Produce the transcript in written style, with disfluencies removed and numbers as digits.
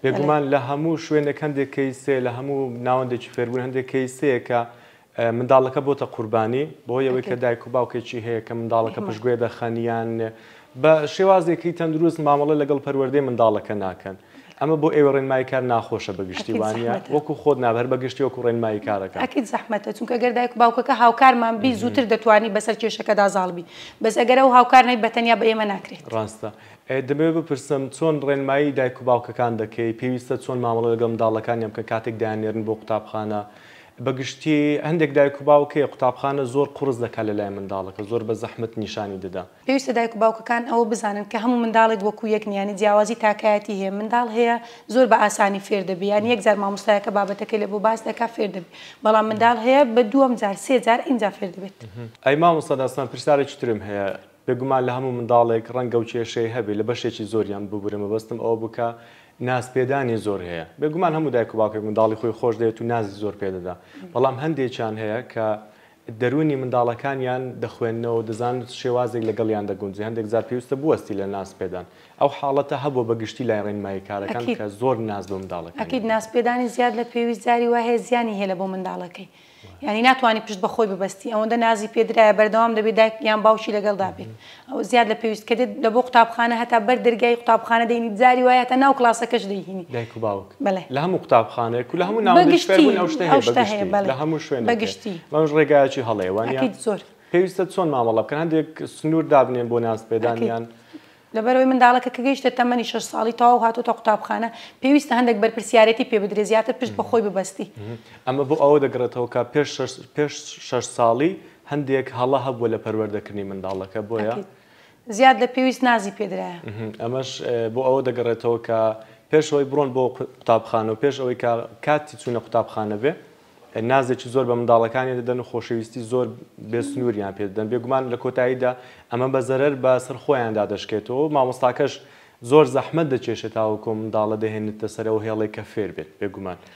بێگومان لە هەموو شوێنێک هەندێک کەیسێ لە هەموو ناوەندێکی فێربوون هەندێک کەیسەیە کە منداڵەکە بۆتە قوربانی بۆ ئەوەی کە دایک و باوکێکی هەیە کە منداڵەکە پشتگوێ دەخەنیان بە شێوازێکی تەندروست مامەڵە لەگەڵ پەروەردەی منداڵەکە ناکەن. ئەمە بۆ ئێوە ڕێنمایی کار ناخۆشە بەگشتی وانە وەکو خۆت نابەر بەگشتی وەکو ڕێنمایی کارەکە. ئەکید زەحمەتە چونکە ئەگەر دایک و باوکەکە هاوکارمان بی زووتر دەتوانی بەسەر کێشەکەدا زاڵبی بەس ئەگەر ئەو هاوکار نەی بەتەنیا بە ئێمە ناکرێت. ڕاستە. دەبێت بپرسم چۆن ڕێنمایی دایک و باوکەکان دەکەی پێویستە چۆن مامەڵە لەگەڵ منداڵەکانیان کە کاتێک دایانێرن بۆ قوتابخانە بەگشتی هەندێک دایک و باوکەیە قوتابخانە زۆر قورس دەکات لەلای منداڵەکە زۆر بە زەحمەت نیشانی دەدا. پێویستە دایک و باوکەکان ئەوە بزانن کە هەموو منداڵێک وەکو یەک نیانی جیاوازی تاکایەتی هەیە منداڵ هەیە زۆر بە ئاسانی فێر دەبێ یان یەک جار مامۆستایەکە بابەتەکەی لە بۆ باس دەکات فێر دەبێت بەڵام منداڵ هەیە بە دووەم جار سێ جار ئینجا فێر دەبێت. ئەی مامۆستا دەستان پرسیارێکی ترم هەیە بێگومان لە هەموو منداڵێک ڕەنگە و کێشەی هەبێ لە بەشێکی زۆریان ببورمە بەستم ئەوە بکە ناسپێدانی زۆر هەیە بێگومان هەموو دایک و باوکێک منداڵی خۆی خۆش دەوێت و نازی زۆر پێدەدا بەڵام هەندێکیان هەیە کە دەرونی منداڵەکانیان دەخوێنەوە دەزانن شێوازێک لەگەڵیان دەگونجێ هەندێک زار پێویستە بوەستی لە ناسپێدان ئەو حاڵەتە هەبوو بەگشتی لای ڕێنمایی کارەکان کە زۆر ناز بۆ منداڵەکان. ئەکید ناسپێدانی زیاد لە پێویست جاری وهەیە زیانی هەیە لە بۆ منداڵەکەی یعنی ناتوانانی پشت بەخۆی ببەستی ئەوەندە نازی پێدرایە بەردەوام دەبێت دایک یان باوکی لەگەڵدا بێت ئەو زیاد لە پێویست کە دێت لە بۆ قوتابخانە هەتا بەر دەرگای قوتابخانە دەینی جاری وایە هەتا ناو کلاسەکەش دەیهینی دایک و باوک بەڵێ لە هەموو قوتابخانەیەک و لە هەموو ناوەندێک فێربوون ئەو شتە هەیە لە هەموو شوێنێک بەگشتی مەش ڕێگایەکی هەڵەیە وانە زۆر پێویستە چۆن مامەڵە بکەن هەندێک سنوور دابنێن بۆ ناسپێدانیان لەبەرەوەی منداڵەکە کە گەیشتە تەمەنی 6 ساڵی تەواو هاتوۆتە قوتابخانە پێویستە هەندێک بەرپرسیارەتی پێ بدرێ زیاتر پشت بەخۆی ببەستی. ئەمە بۆ ئەوە دەگرێتەوە کە پێش 6 ساڵی هەندێک هەڵە هەبووە لە پەروەردەکردنی منداڵەکە بۆیە زیاد لە پێویست نازی پێدرایە. ئەمەش بۆ ئەوە دەگەڕێتەوە کە پێشەوەی بڕۆن بۆ قوتابخانە و پێش ئەوەی کاتی چوونە قوتابخانە بێ نازێکی زۆر بە منداڵەکانی دەدەن و خۆشەویستی زۆر بێسنووریان پێ دەدەن بێگومان لە کۆتاییدا ئەمە بە زەرەر بە سەر خۆیاندا دەشکێتەوە مامۆستاکەش زۆر زەحمەت دەچێشێت تاوەکو منداڵە دەهێنێتە سەرەوە هێڵێک کە فێر بێت بێگومان.